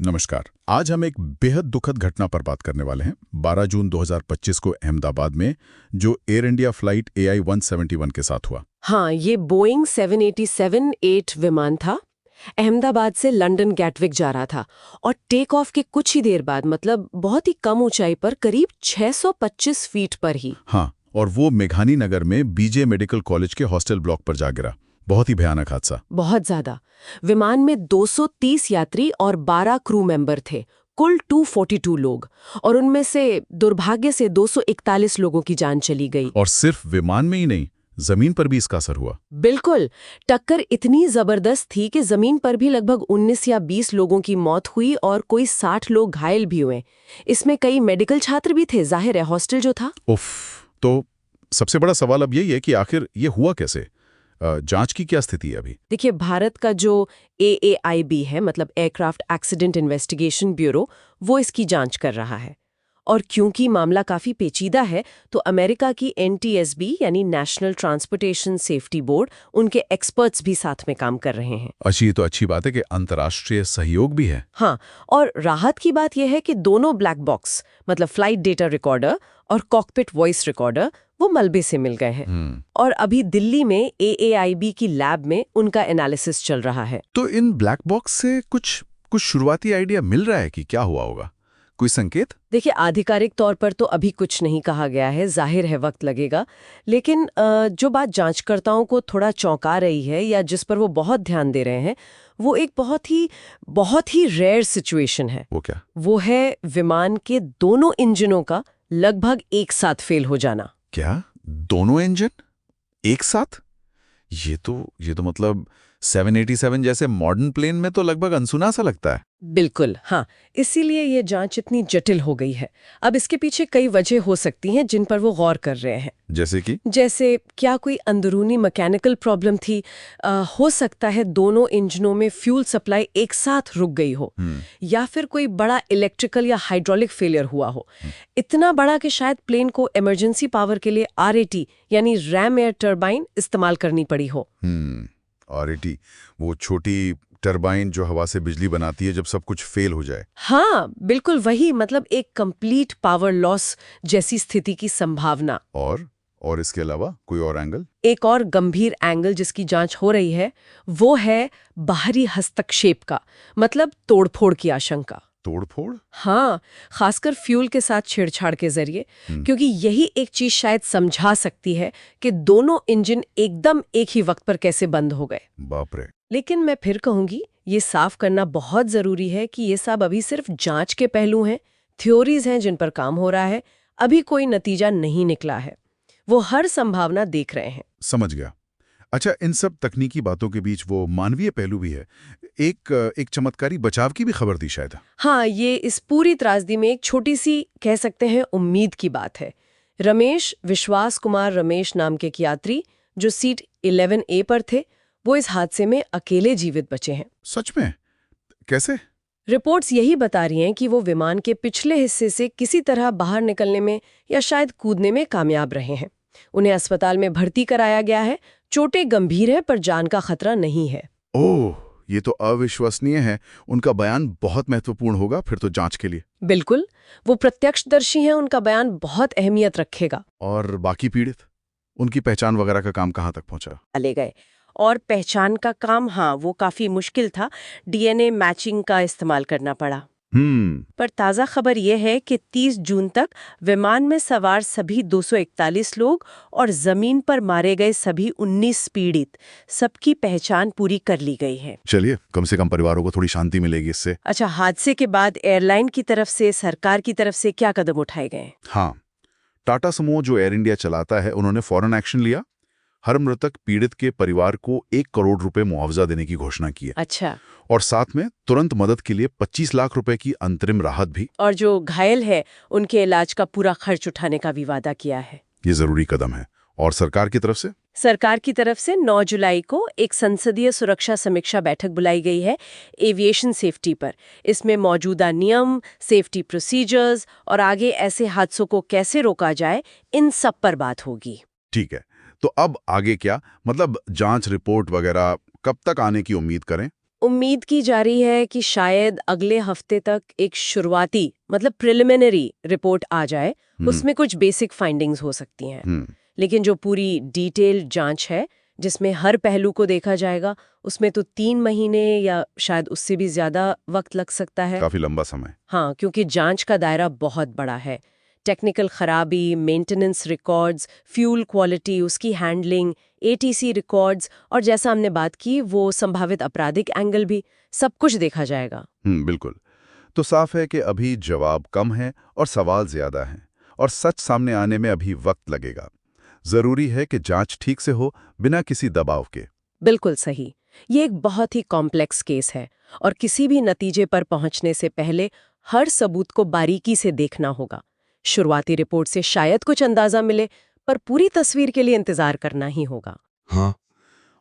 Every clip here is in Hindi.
नमस्कार। आज हम एक बेहद दुखद घटना पर बात करने वाले हैं। 12 जून 2025 को अहमदाबाद में जो एयर इंडिया फ्लाइट AI 171 के साथ हुआ। हाँ, ये बोइंग 787-8 विमान था। अहमदाबाद से लंदन गैटविक जा रहा था और टेक ऑफ के कुछ ही देर बाद, मतलब बहुत ही कम ऊंचाई पर, करीब 625 फीट पर ही। हाँ, और वो मेघानी नगर में BJ मेडिकल कॉलेज के हॉस्टल ब्लॉक पर जा गिरा। बहुत ही भयानक हादसा। बहुत ज्यादा। विमान में 230 यात्री और 12 क्रू मेंबर थे, कुल 242 लोग, और उनमें से दुर्भाग्य से 241 लोगों की जान चली गई। और सिर्फ विमान में ही नहीं, जमीन पर भी इसका असर हुआ। बिल्कुल, टक्कर इतनी जबरदस्त थी कि जमीन पर भी लगभग 19 या 20 लोगों की मौत हुई और कोई 60 लोग घायल भी हुए। इसमें कई मेडिकल छात्र भी थे, जाहिर है हॉस्टल जो था। उफ। तो सबसे बड़ा सवाल अब यही है कि आखिर ये हुआ कैसे? जांच की क्या स्थिति है अभी? देखिए, भारत का जो AAIB है, मतलब एयरक्राफ्ट एक्सीडेंट इन्वेस्टिगेशन ब्यूरो, वो इसकी जांच कर रहा है। और क्योंकि मामला काफी पेचीदा है, तो अमेरिका की NTSB यानी नेशनल ट्रांसपोर्टेशन सेफ्टी बोर्ड, उनके एक्सपर्ट्स भी साथ में काम कर रहे हैं। अच्छी तो अच्छी बात है कि अंतर्राष्ट्रीय सहयोग भी है। हाँ, और राहत की बात यह है कि दोनों ब्लैक बॉक्स, मतलब फ्लाइट डेटा रिकॉर्डर और कॉकपिट वॉइस रिकॉर्डर, वो मलबे से मिल गए हैं। और अभी दिल्ली में AAIB की लैब में उनका एनालिसिस चल रहा है। तो इन ब्लैक बॉक्स से कुछ शुरुआती आइडिया मिल रहा है कि क्या हुआ होगा? कोई संकेत? देखिए, आधिकारिक तौर पर तो अभी कुछ नहीं कहा गया है, जाहिर है वक्त लगेगा। लेकिन जो बात जांचकर्ताओं को थोड़ा चौंका रही है या जिस पर वो बहुत ध्यान दे रहे हैं, वो एक बहुत ही रेयर सिचुएशन है। वो क्या? वो है विमान के दोनों इंजनों का लगभग एक साथ फेल हो जाना। क्या? दोनों इंजन एक साथ? ये तो मतलब 787 जैसे मॉडर्न प्लेन में तो लगभग अनसुना सा लगता है। बिल्कुल, हाँ। इसीलिए ये जांच इतनी जटिल हो गई है। अब इसके पीछे कई वजह हो सकती हैं जिन पर वो गौर कर रहे हैं। जैसे क्या कोई अंदरूनी मैकेनिकल प्रॉब्लम थी? हो सकता है दोनों इंजनों में फ्यूल सप्लाई एक साथ रुक गई हो, या फिर कोई बड़ा इलेक्ट्रिकल या हाइड्रोलिक फेलियर हुआ हो। इतना बड़ा कि शायद प्लेन को इमरजेंसी पावर के लिए RAT यानी रैम एयर टर्बाइन इस्तेमाल करनी पड़ी हो। RAT, वो छोटी टरबाइन जो हवा से बिजली बनाती है जब सब कुछ फेल हो जाए। हाँ, बिल्कुल वही, मतलब एक कंप्लीट पावर लॉस जैसी स्थिति की संभावना। और इसके अलावा कोई और एंगल? एक और गंभीर एंगल जिसकी जांच हो रही है, वो है बाहरी हस्तक्षेप का, मतलब तोड़फोड़ की आशंका। तोड़फोड़? हाँ, खासकर फ्यूल के साथ छेड़छाड़ के जरिए, क्योंकि यही एक चीज शायद समझा सकती है कि दोनों इंजन एकदम एक ही वक्त पर कैसे बंद हो गए। बाप रे। लेकिन मैं फिर कहूंगी, ये साफ करना बहुत जरूरी है कि ये सब अभी सिर्फ जांच के पहलू हैं, थ्योरीज हैं जिन पर काम हो रहा है। अभी कोई नतीजा नहीं निकला है। वो हर संभावना देख रहे हैं। समझ गया। अच्छा, इन सब तकनीकी बातों के बीच वो मानवीय पहलू भी है। एक चमत्कारी बचाव की भी खबर थी शायद। हाँ, ये इस पूरी त्रासदी में एक छोटी सी, कह सकते हैं, उम्मीद की बात है। विश्वास कुमार रमेश नाम के एक यात्री जो सीट 11A पर थे, वो इस हादसे में अकेले जीवित बचे हैं। सच में? कैसे? रिपोर्ट्स यही बता रही हैं कि वो विमान के पिछले हिस्से से किसी तरह बाहर निकलने में या शायद कूदने में कामयाब रहे हैं। उन्हें अस्पताल में भर्ती कराया गया है। चोटें गंभीर है पर जान का खतरा नहीं है। ओह, ये तो अविश्वसनीय है। उनका बयान बहुत महत्वपूर्ण होगा फिर तो जांच के लिए। बिल्कुल, वो प्रत्यक्षदर्शी हैं, उनका बयान बहुत अहमियत रखेगा। और बाकी पीड़ित, उनकी पहचान वगैरह का काम कहाँ तक पहुंचा? ले गए। और पहचान का काम, हाँ, वो काफी मुश्किल था। DNA मैचिंग का इस्तेमाल करना पड़ा। पर ताज़ा खबर यह है कि 30 जून तक विमान में सवार सभी 241 लोग और जमीन पर मारे गए सभी 19 पीड़ित, सबकी पहचान पूरी कर ली गई है। चलिए, कम से कम परिवारों को थोड़ी शांति मिलेगी इससे। अच्छा, हादसे के बाद एयरलाइन की तरफ से, सरकार की तरफ से क्या कदम उठाए गए? हाँ, टाटा समूह जो एयर इंडिया चलाता है, उन्होंने फौरन एक्शन लिया। हर मृतक पीड़ित के परिवार को 1 करोड़ रुपए मुआवजा देने की घोषणा की है। अच्छा। और साथ में तुरंत मदद के लिए 25 लाख रुपए की अंतरिम राहत भी। और जो घायल है, उनके इलाज का पूरा खर्च उठाने का भी वादा किया है। ये जरूरी कदम है। और सरकार की तरफ से? सरकार की तरफ से 9 जुलाई को एक संसदीय सुरक्षा समीक्षा बैठक बुलाई गई है एविएशन सेफ्टी पर। इसमें मौजूदा नियम, सेफ्टी प्रोसीजर्स और आगे ऐसे हादसों को कैसे रोका जाए, इन सब पर बात होगी। ठीक है, तो अब आगे क्या? मतलब जांच रिपोर्ट वगैरह कब तक आने की उम्मीद करें? उम्मीद की जा रही है कि शायद अगले हफ्ते तक एक शुरुआती मतलब प्रिलिमिनरी रिपोर्ट आ जाए। उसमें कुछ बेसिक फाइंडिंग्स हो सकती हैं। लेकिन जो पूरी डिटेल्ड जांच है जिसमें हर पहलू को देखा जाएगा, उसमें तो 3 महीने या शायद उससे भी ज्यादा वक्त लग सकता है। काफी लंबा समय। हाँ, क्योंकि जांच का दायरा बहुत बड़ा है। टेक्निकल खराबी, मेंटेनेंस रिकॉर्ड्स, फ्यूल क्वालिटी, उसकी हैंडलिंग, एटीसी रिकॉर्ड्स और जैसा हमने बात की वो संभावित आपराधिक एंगल भी, सब कुछ देखा जाएगा। बिल्कुल। तो साफ है कि अभी जवाब कम है और सवाल ज्यादा हैं, और सच सामने आने में अभी वक्त लगेगा। जरूरी है कि जांच ठीक से हो, बिना किसी दबाव के। बिल्कुल सही। ये एक बहुत ही कॉम्प्लेक्स केस है और किसी भी नतीजे पर पहुंचने से पहले हर सबूत को बारीकी से देखना होगा। शुरुआती रिपोर्ट से शायद कुछ अंदाजा मिले, पर पूरी तस्वीर के लिए इंतजार करना ही होगा। हाँ,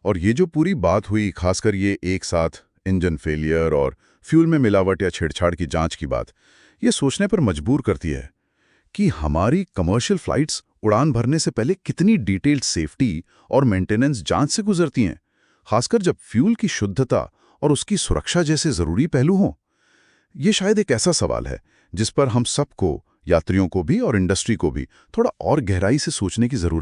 और ये जो पूरी बात हुई, खासकर ये एक साथ इंजन फेलियर और फ्यूल में मिलावट या छेड़छाड़ की जांच की बात, ये सोचने पर मजबूर करती है कि हमारी कमर्शियल फ्लाइट्स उड़ान भरने से पहले कितनी डिटेल्ड सेफ्टी और मेंटेनेंस जांच से गुजरती हैं, खासकर जब फ्यूल की शुद्धता और उसकी सुरक्षा जैसे जरूरी पहलू हों। ये शायद एक ऐसा सवाल है जिस पर हम सबको, यात्रियों को भी और इंडस्ट्री को भी, थोड़ा और गहराई से सोचने की जरूरत